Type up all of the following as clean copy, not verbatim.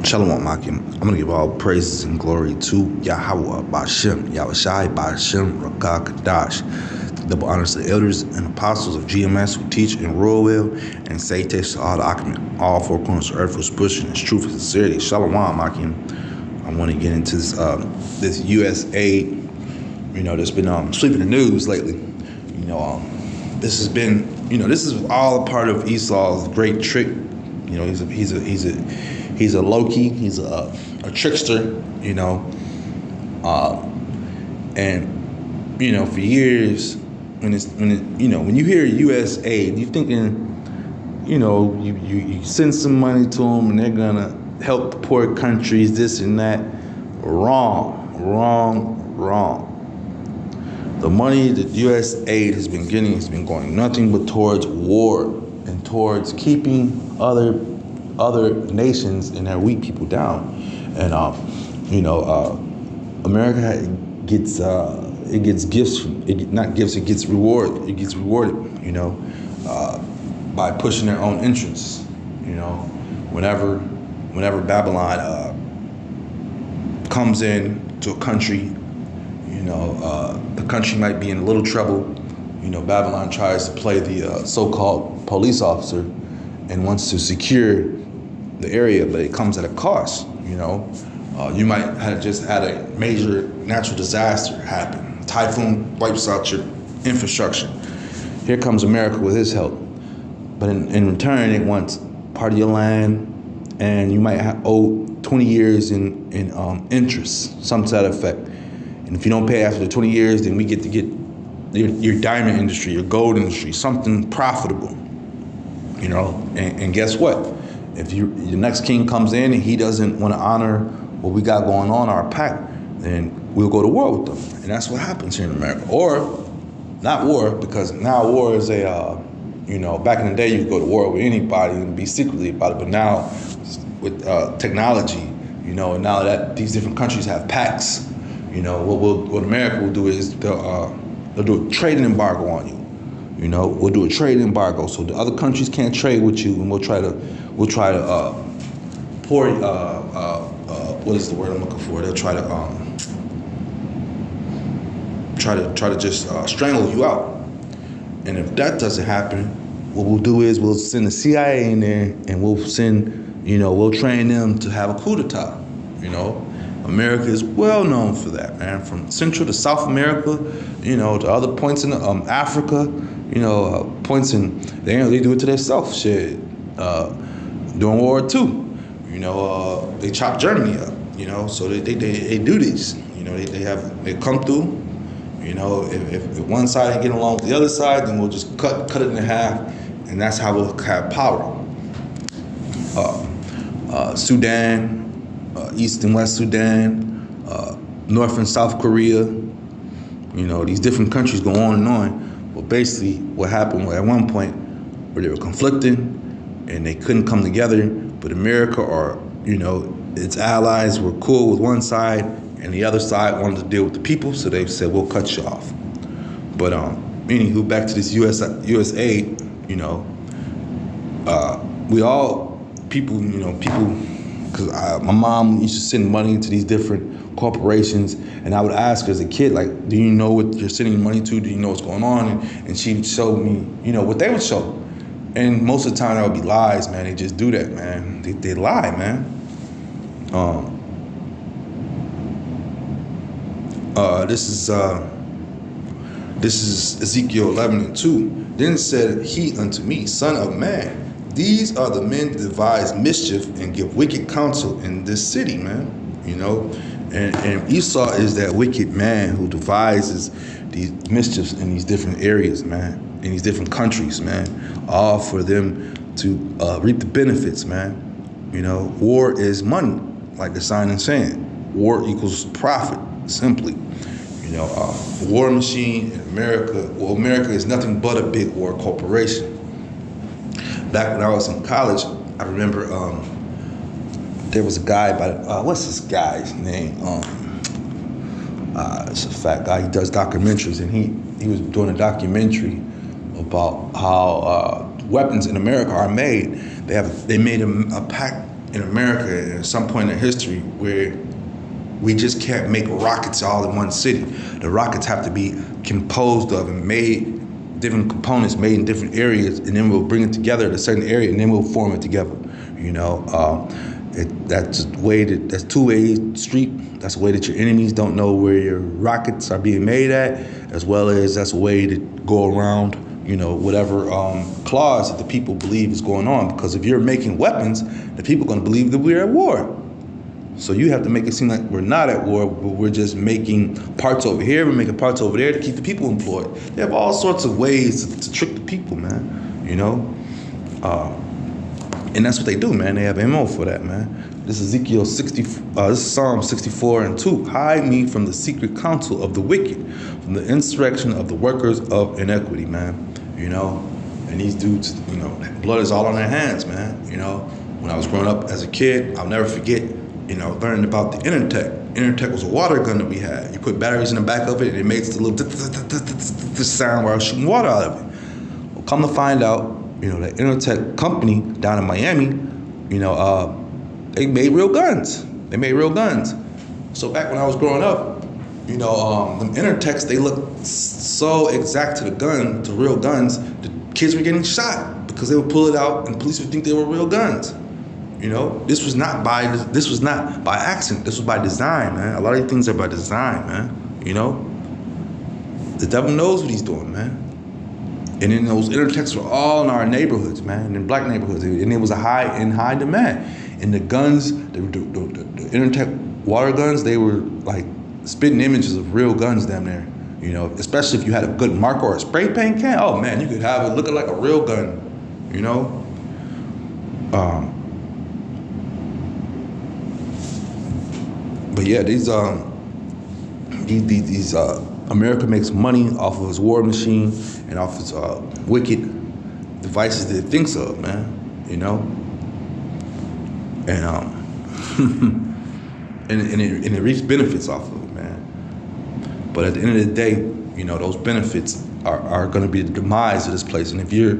Shalom Makim. I'm going to give all praises and glory to Yahweh, Bashem, Yahushai, Bashem, Rakah, Kadash. Double honors to the elders and apostles of GMS who teach in Royal and say text to all the Akim, all four corners of earth who's pushing its truth and sincerity. Shalom Makim. I want to get into this USAID, that's been sweeping the news lately. This has been, this is all a part of Esau's great trick. He's a Loki, he's a trickster, and for years when you hear USAID, you're thinking, you send some money to them and they're gonna help the poor countries, this and that. Wrong. The money that USAID has been getting has been going nothing but towards war and towards keeping other nations and their weak people down. And America gets gifts. It gets rewarded. It gets rewarded. By pushing their own interests. Whenever Babylon comes in to a country, the country might be in a little trouble. Babylon tries to play the so-called police officer and wants to secure the area, but it comes at a cost. You might have just had a major natural disaster happen. Typhoon wipes out your infrastructure. Here comes America with his help, but in return, it wants part of your land, and you might owe 20 years in interest, some to that effect. And if you don't pay after the 20 years, then we get to get your diamond industry, your gold industry, something profitable. And guess what? If the next king comes in and he doesn't want to honor what we got going on, our pact, then we'll go to war with them. And that's what happens here in America. Or not war, because now war is back in the day you could go to war with anybody and be secretly about it. But now with technology, and now that these different countries have pacts, what America will do is they'll do a trading embargo on you. We'll do a trade embargo, so the other countries can't trade with you, and we'll try to pour. What is the word I'm looking for? They'll try to just strangle you out. And if that doesn't happen, what we'll do is we'll send the CIA in there, and we'll train them to have a coup d'etat. America is well known for that, man. From Central to South America, to other points in Africa, points in they do it to themselves. Shit, during World War II, they chop Germany up, so they do these. They come through. If one side ain't getting along with the other side, then we'll just cut it in half, and that's how we'll have power. Sudan. East and West Sudan, North and South Korea, these different countries go on and on. But basically what happened at one point where they were conflicting and they couldn't come together, but America or, its allies were cool with one side and the other side wanted to deal with the people, so they said, we'll cut you off. But anywho, back to this USAID, we all, people, because my mom used to send money to these different corporations, and I would ask her as a kid, like, do you know what you're sending money to? Do you know what's going on? And she'd show me, what they would show. And most of the time that would be lies, man. They just do that, man. They lie, man. This is Ezekiel 11:2. Then said he unto me, Son of man, these are the men that devise mischief and give wicked counsel in this city, man. And Esau is that wicked man who devises these mischiefs in these different areas, man, in these different countries, man, all for them to reap the benefits, man. War is money, like the sign is saying. War equals profit, simply. War machine in America. Well, America is nothing but a big war corporation. Back when I was in college, I remember there was a guy what's this guy's name? It's a fat guy. He does documentaries, and he was doing a documentary about how weapons in America are made. They made a pact in America at some point in history where we just can't make rockets all in one city. The rockets have to be composed of and made, different components made in different areas, and then we'll bring it together at a certain area, and then we'll form it together. You know, that's a way that, that's two-way street. That's a way that your enemies don't know where your rockets are being made at, as well as that's a way to go around, you know, whatever clause that the people believe is going on. Because if you're making weapons, the people are going to believe that we're at war. So you have to make it seem like we're not at war, but we're just making parts over here, we're making parts over there to keep the people employed. They have all sorts of ways to trick the people, man, you know? And that's what they do, man. They have MO for that, man. This is Ezekiel 60, this is Psalm 64 and 2. Hide me from the secret counsel of the wicked, from the insurrection of the workers of iniquity, man, you know? And these dudes, you know, blood is all on their hands, man, you know? When I was growing up as a kid, I'll never forget, you know, learning about the Intertech. Intertech was a water gun that we had. You put batteries in the back of it, and it makes the little sound where I was shooting water out of it. Well, come to find out, you know, the Intertech company down in Miami, you know, they made real guns. They made real guns. So back when I was growing up, you know, them Intertechs, they looked so exact to the gun, to real guns, the kids were getting shot because they would pull it out, and the police would think they were real guns. You know, this was not by accident. This was by design, man. A lot of these things are by design, man. You know, the devil knows what he's doing, man. And then those Intertechs were all in our neighborhoods, man, in black neighborhoods, and it was in high demand. And the guns, the Intertech water guns, they were like spitting images of real guns down there. You know, especially if you had a good marker or a spray paint can. Oh man, you could have it looking like a real gun. You know. But yeah, these America makes money off of its war machine and off its wicked devices that it thinks of, man. You know, and and it reaps benefits off of it, man. But at the end of the day, you know, those benefits are going to be the demise of this place. And if you're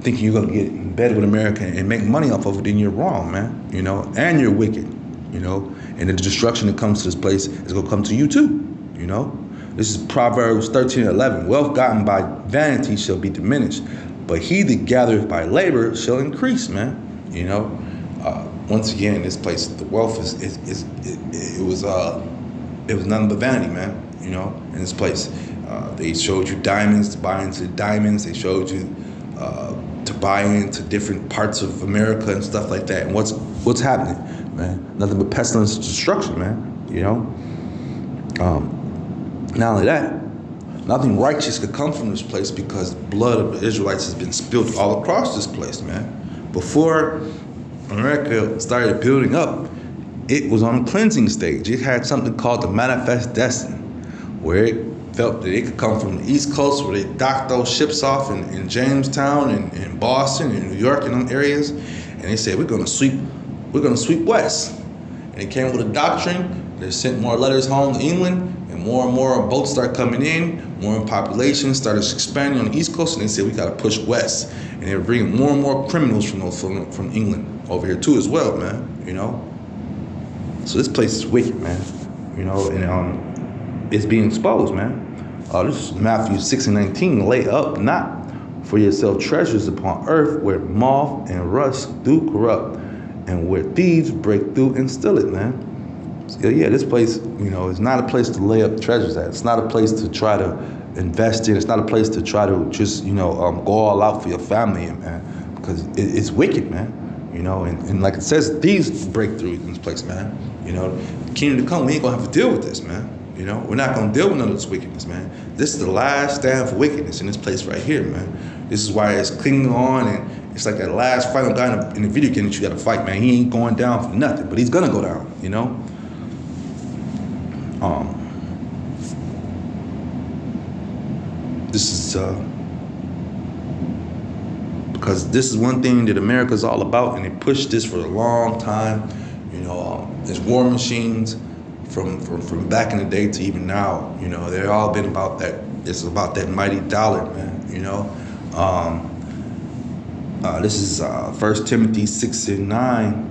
thinking you're going to get in bed with America and make money off of it, then you're wrong, man. You know, and you're wicked. You know, and the destruction that comes to this place is going to come to you too, you know. This is Proverbs 13:11. Wealth gotten by vanity shall be diminished, but he that gathereth by labor shall increase, man. You know, once again, this place, the wealth it was nothing but vanity, man. You know, in this place, they showed you diamonds to buy into diamonds. They showed you to buy into different parts of America and stuff like that. And what's happening, man? Nothing but pestilence and destruction, man. You know. Not only that, nothing righteous could come from this place because the blood of the Israelites has been spilled all across this place, man. Before America started building up, it was on a cleansing stage. It had something called the manifest destiny, where it felt that it could come from the East Coast, where they docked those ships off in Jamestown and in Boston and New York and them areas, and they said we're gonna sweep west. And they came with a doctrine. They sent more letters home to England, and more boats started coming in. More population started expanding on the East Coast, and they said we gotta push west. And they were bringing more and more criminals from England over here too as well, man. You know. So this place is wicked, man. You know, and it's being exposed, man. This is Matthew 6:19. Lay up not for yourself treasures upon earth, where moth and rust do corrupt, and where thieves break through and steal it, man. So, yeah, this place, you know, is not a place to lay up treasures at. It's not a place to try to invest in. It's not a place to try to just, you know, go all out for your family, man, because it's wicked, man. You know, and like it says, thieves break through in this place, man. You know, the kingdom to come, we ain't gonna have to deal with this, man. You know, we're not gonna deal with none of this wickedness, man. This is the last stand for wickedness in this place right here, man. This is why it's clinging on, and it's like that last final guy in the video game that you gotta fight, man. He ain't going down for nothing, but he's gonna go down, you know? This is, because this is one thing that America's all about, and they pushed this for a long time. You know, there's war machines from back in the day to even now. You know, they've all been about that. It's about that mighty dollar, man. You know, this is 1 Timothy 6:9.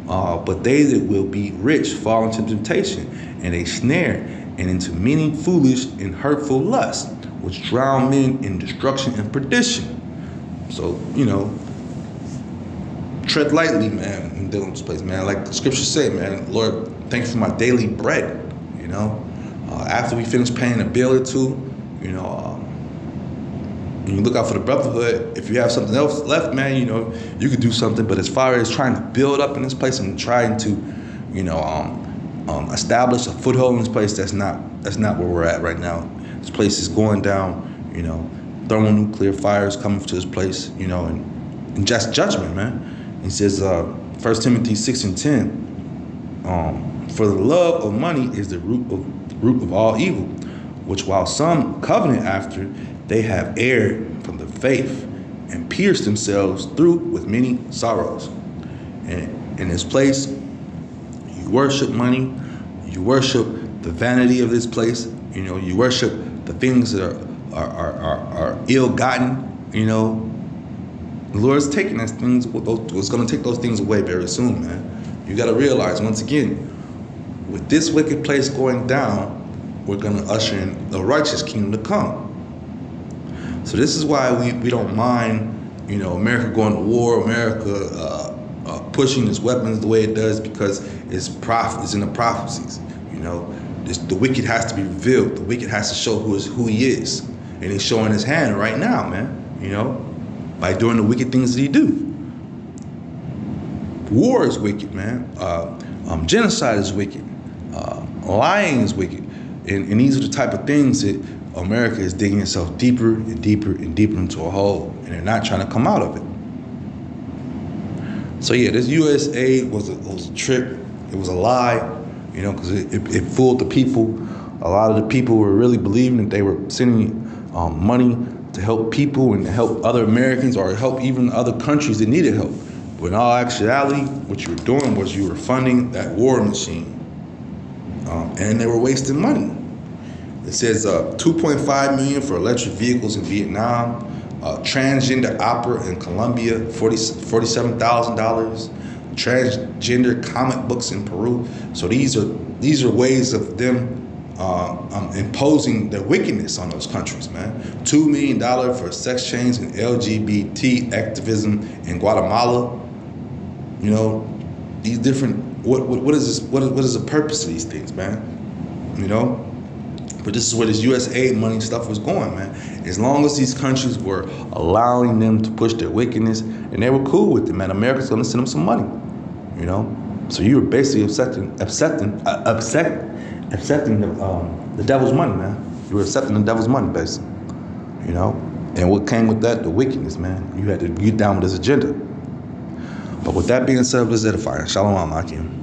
But they that will be rich fall into temptation and a snare, and into many foolish and hurtful lusts, which drown men in destruction and perdition. So, tread lightly, man, in dealing with this place, man. Like the scriptures say, man, Lord, thank you for my daily bread, After we finish paying a bill or two, you look out for the brotherhood. If you have something else left, man, you could do something. But as far as trying to build up in this place and trying to, establish a foothold in this place, that's not where we're at right now. This place is going down, thermonuclear fires coming to this place, and just judgment, man. He says, 1 Timothy 6:10, for the love of money is the root of all evil, which while some covenant after, they have erred from the faith and pierced themselves through with many sorrows. And in this place, you worship money, you worship the vanity of this place, you worship the things that are ill-gotten, The Lord's taking those things, was going to take those things away very soon, man. You got to realize, once again, with this wicked place going down, we're going to usher in the righteous kingdom to come. So this is why we don't mind, America going to war, America pushing its weapons the way it does, because it's in the prophecies. The wicked has to be revealed. The wicked has to show who he is, and he's showing his hand right now, man. By doing the wicked things that he do. War is wicked, man. Genocide is wicked. Lying is wicked. And these are the type of things that America is digging itself deeper and deeper and deeper into a hole, and they're not trying to come out of it. So yeah, this USAID was a trick. It was a lie, because it fooled the people. A lot of the people were really believing that they were sending money to help people and to help other Americans or help even other countries that needed help. But in all actuality, what you were doing was you were funding that war machine. And they were wasting money. It says $2.5 million for electric vehicles in Vietnam, transgender opera in Colombia, $47,000, transgender comic books in Peru. So these are ways of them imposing their wickedness on those countries, man. $2 million for sex change and LGBT activism in Guatemala. These different. What is this? What is the purpose of these things, man? But this is where this USAID money stuff was going, man. As long as these countries were allowing them to push their wickedness, and they were cool with it, man. America's gonna send them some money, So you were basically accepting the devil's money, man. You were accepting the devil's money, basically, And what came with that? The wickedness, man. You had to get down with this agenda. But with that being said, let's edify. Shalom, Akim.